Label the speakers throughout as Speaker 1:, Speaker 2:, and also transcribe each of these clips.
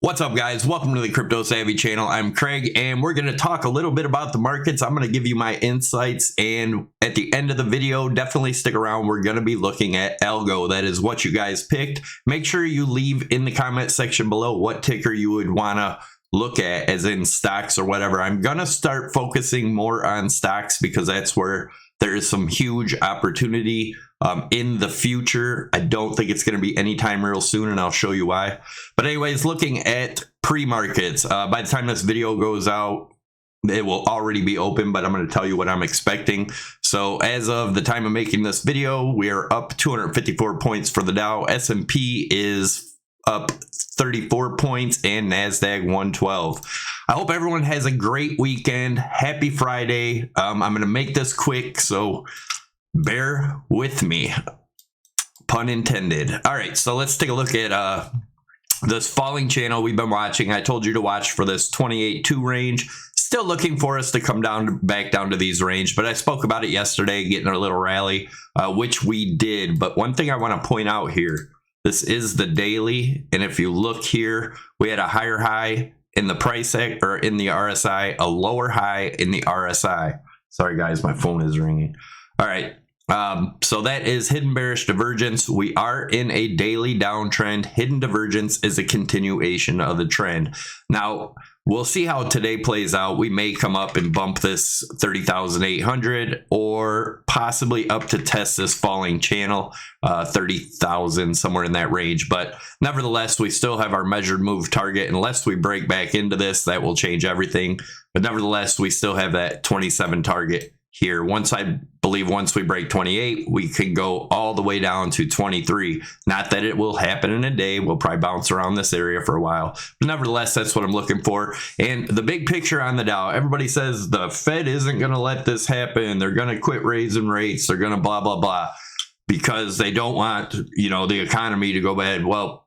Speaker 1: What's up, guys? Welcome to the Crypto Savvy channel. I'm Craig, and we're going to talk a little bit about the markets. I'm going to give you my insights, and at the end of the video, definitely stick around. We're going to be looking at ALGO. That is what you guys picked. Make sure you leave in the comment section below what ticker you would want to look at, as in stocks or whatever. I'm going to start focusing more on stocks because that's where there is some huge opportunity in the future. I don't think it's going to be anytime real soon, and I'll show you why. But anyways, looking at pre-markets, by the time this video goes out, it will already be open, but I'm going to tell you what I'm expecting. So as of the time of making this video, we are up 254 points for the Dow. S&P is up 34 points, and NASDAQ 112. I hope everyone has a great weekend. Happy Friday. I'm going to make this quick, so bear with me. Pun intended. All right, so let's take a look at this falling channel we've been watching. I told you to watch for this 28.2 range. Still looking for us to come down, back down to these range, but I spoke about it yesterday, getting a little rally, which we did. But one thing I want to point out here, this is the daily, and if you look here, we had a higher high in the price or in the RSI, a lower high in the RSI. Sorry guys, my phone is ringing. All right, so that is hidden bearish divergence. We are in a daily downtrend. Hidden divergence is a continuation of the trend. Now, we'll see how today plays out. We may come up and bump this 30,800 or possibly up to test this falling channel, 30,000, somewhere in that range. But nevertheless, we still have our measured move target. Unless we break back into this, that will change everything. But nevertheless, we still have that 27 target here. I believe once we break 28, we can go all the way down to 23. Not that it will happen in a day. We'll probably bounce around this area for a while. But nevertheless, that's what I'm looking for. And the big picture on the Dow, everybody says the Fed isn't going to let this happen. They're going to quit raising rates. They're going to blah, blah, blah, because they don't want, the economy to go bad. Well,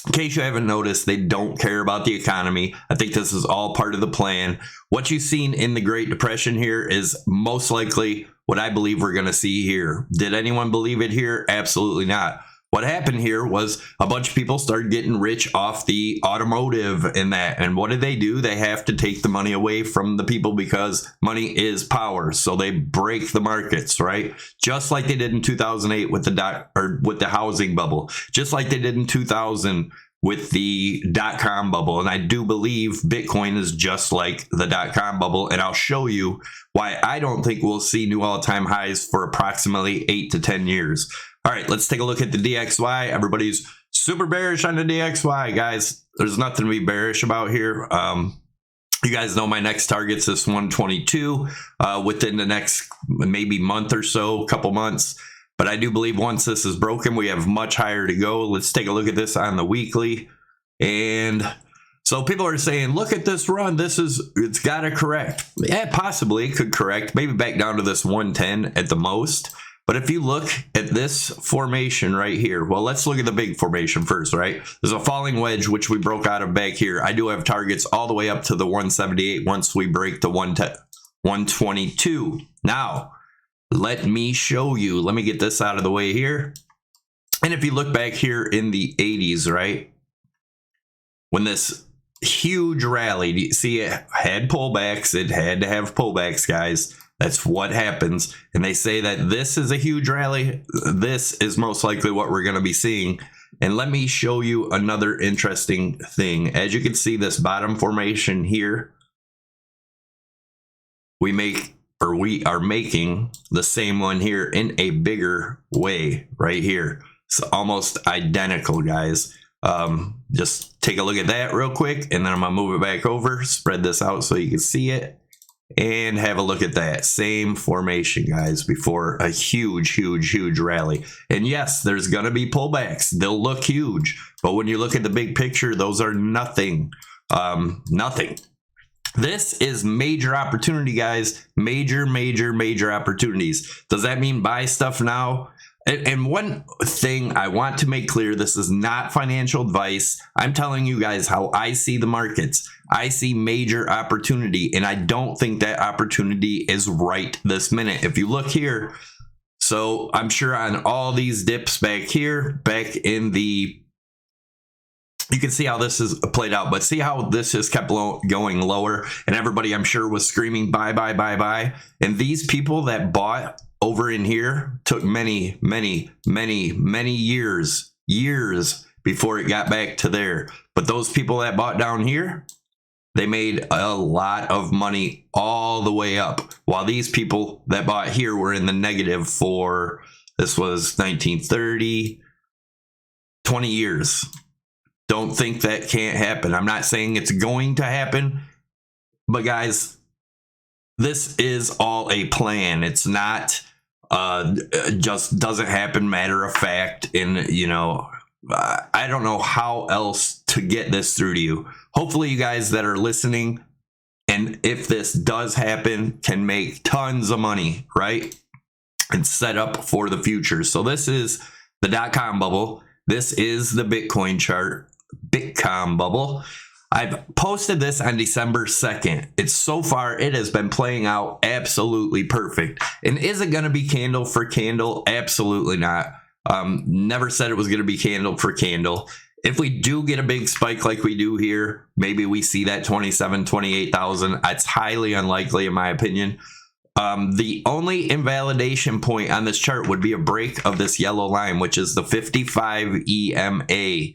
Speaker 1: in case you haven't noticed, they don't care about the economy. I think this is all part of the plan. What you've seen in the Great Depression here is most likely what I believe we're going to see here. Did anyone believe it here? Absolutely not. What happened here was a bunch of people started getting rich off the automotive and that. And what do? They have to take the money away from the people because money is power. So they break the markets, right? Just like they did in 2008 with the housing bubble, just like they did in 2000 with the dot-com bubble. And I do believe Bitcoin is just like the dot-com bubble. And I'll show you why I don't think we'll see new all-time highs for approximately 8 to 10 years. All right, let's take a look at the DXY. Everybody's super bearish on the DXY, guys. There's nothing to be bearish about here. You guys know my next target's this 122 within the next maybe month or so, couple months. But I do believe once this is broken, we have much higher to go. Let's take a look at this on the weekly. And so people are saying, look at this run. It's got to correct. Yeah, possibly it could correct, maybe back down to this 110 at the most. But if you look at this formation right here, well, let's look at the big formation first, right? There's a falling wedge, which we broke out of back here. I do have targets all the way up to the 178 once we break the 122. Now, let me show you. Let me get this out of the way here. And if you look back here in the 80s, right? When this huge rally, you see it had pullbacks. It had to have pullbacks, guys. That's what happens. And they say that this is a huge rally. This is most likely what we're going to be seeing. And let me show you another interesting thing. As you can see, this bottom formation here, we are making the same one here in a bigger way right here. It's almost identical, guys. Just take a look at that real quick, and then I'm going to move it back over, spread this out so you can see it. And have a look at that same formation, guys, before a huge rally. And yes, there's going to be pullbacks. They'll look huge. But when you look at the big picture, those are nothing. Nothing. This is major opportunity, guys. Major opportunities. Does that mean buy stuff now? And one thing I want to make clear, this is not financial advice. I'm telling you guys how I see the markets. I see major opportunity, and I don't think that opportunity is right this minute. If you look here, so I'm sure on all these dips back here, back in the you can see how this is played out, but see how this has kept going lower, and everybody I'm sure was screaming buy, buy, buy, buy. And these people that bought over in here took many years before it got back to there. But those people that bought down here, they made a lot of money all the way up, while these people that bought here were in the negative for, this was 1930, 20 years. Don't think that can't happen. I'm not saying it's going to happen, but guys, this is all a plan. It's not just doesn't happen matter of fact. And, you know, I don't know how else to get this through to you. Hopefully you guys that are listening, and if this does happen, can make tons of money, right? And set up for the future. So this is the .com bubble. This is the Bitcoin chart. Bitcoin bubble. I've posted this on December 2nd. It's so far, it has been playing out absolutely perfect. And is it going to be candle for candle? Absolutely not. Never said it was going to be candle for candle. If we do get a big spike like we do here, maybe we see that 27, 28,000. It's highly unlikely in my opinion. The only invalidation point on this chart would be a break of this yellow line, which is the 55 EMA.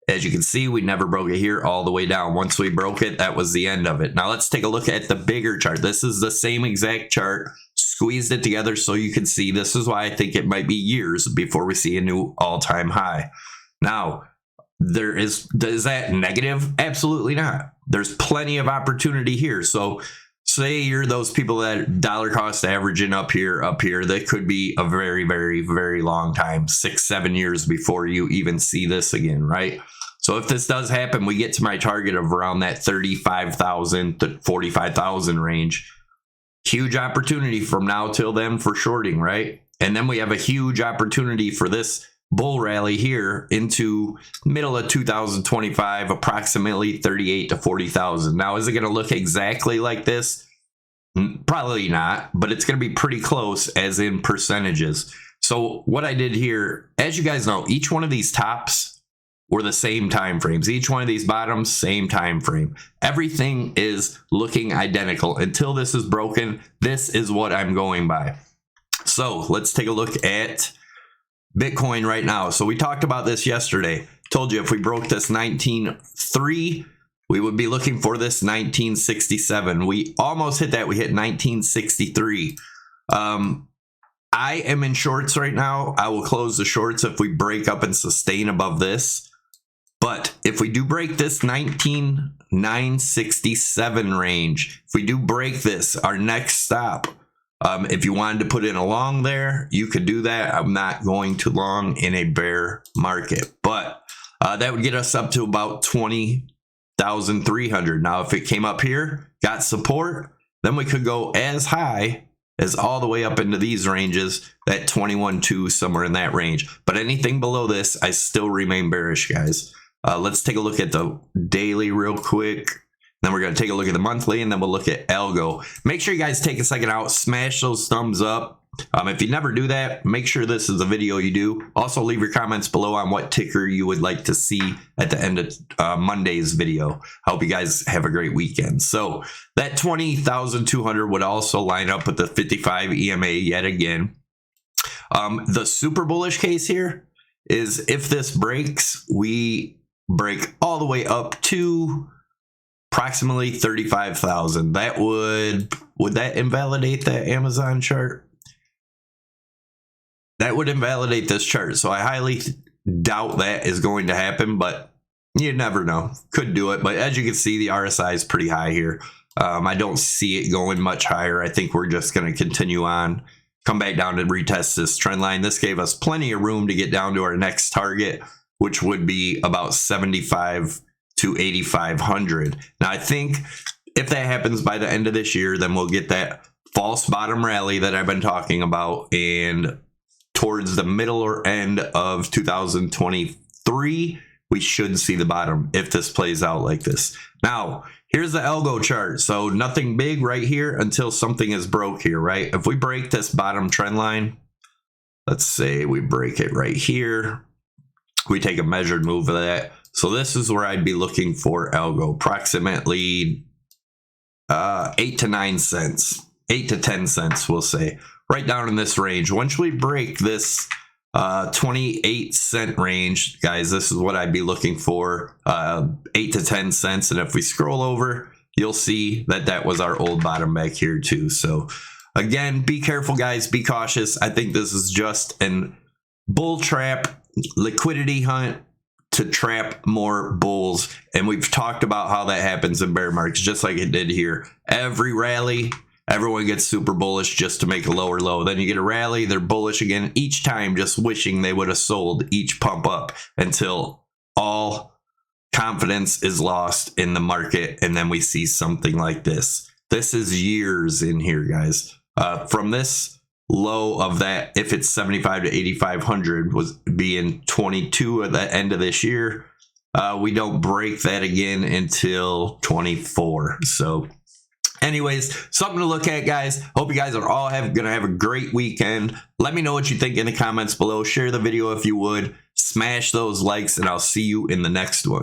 Speaker 1: As you can see, we never broke it here all the way down. Once we broke it, that was the end of it. Now let's take a look at the bigger chart. This is the same exact chart, squeezed it together so you can see. This is why I think it might be years before we see a new all-time high. Now, is that negative? Absolutely not. There's plenty of opportunity here. So say you're those people that dollar cost averaging up here, that could be a very long time, 6-7 years before you even see this again, right? So if this does happen, we get to my target of around that 35,000 to 45,000 range. Huge opportunity from now till then for shorting, right? And then we have a huge opportunity for this bull rally here into middle of 2025, approximately 38 to 40,000. Now, is it going to look exactly like this? Probably not, but it's going to be pretty close as in percentages. So what I did here, as you guys know, each one of these tops were the same time frames. Each one of these bottoms, same time frame. Everything is looking identical until this is broken. This is what I'm going by. So let's take a look at Bitcoin right now. So we talked about this yesterday. Told you if we broke this 19.3, we would be looking for this 1967. We almost hit that. We hit 1963. I am in shorts right now. I will close the shorts if we break up and sustain above this. But if we do break this 19,967 range, if we do break this, our next stop, if you wanted to put in a long there, you could do that. I'm not going to long in a bear market, but that would get us up to about 20,300. Now, if it came up here, got support, then we could go as high as all the way up into these ranges, that 21.2, somewhere in that range. But anything below this, I still remain bearish, guys. Let's take a look at the daily real quick. Then we're going to take a look at the monthly, and then we'll look at ALGO. Make sure you guys take a second out, smash those thumbs up. If you never do that, make sure this is a video you do. Also, leave your comments below on what ticker you would like to see at the end of Monday's video. I hope you guys have a great weekend. So that 20,200 would also line up with the 55 EMA yet again. The super bullish case here is if this breaks, we break all the way up to approximately 35,000. That would that invalidate that Amazon chart? That would invalidate this chart. So I highly doubt that is going to happen, but you never know. Could do it. But as you can see, the RSI is pretty high here. I don't see it going much higher. I think we're just going to continue on, come back down to retest this trend line. This gave us plenty of room to get down to our next target, which would be about 75 to 8,500. Now, I think if that happens by the end of this year, then we'll get that false bottom rally that I've been talking about, and towards the middle or end of 2023, we should see the bottom if this plays out like this. Now, here's the ALGO chart. So nothing big right here until something is broke here, right? If we break this bottom trend line, let's say we break it right here. We take a measured move of that. So this is where I'd be looking for algo, approximately 8 to 9 cents, 8 to 10 cents, we'll say, right down in this range. Once we break this 28-cent range, guys, this is what I'd be looking for, 8 to 10 cents. And if we scroll over, you'll see that that was our old bottom back here too. So again, be careful, guys, be cautious. I think this is just an bull trap, liquidity hunt to trap more bulls. And we've talked about how that happens in bear markets, just like it did here. Every rally, everyone gets super bullish just to make a lower low. Then you get a rally, they're bullish again, each time just wishing they would have sold each pump up until all confidence is lost in the market. And then we see something like this. This is years in here, guys. From this low of that, if it's 75 to 8,500, was being 22 at the end of this year. We don't break that again until 24. So anyways, something to look at, guys. Hope you guys are all gonna have a great weekend. Let me know what you think in the comments below. Share the video if you would. Smash those likes, and I'll see you in the next one.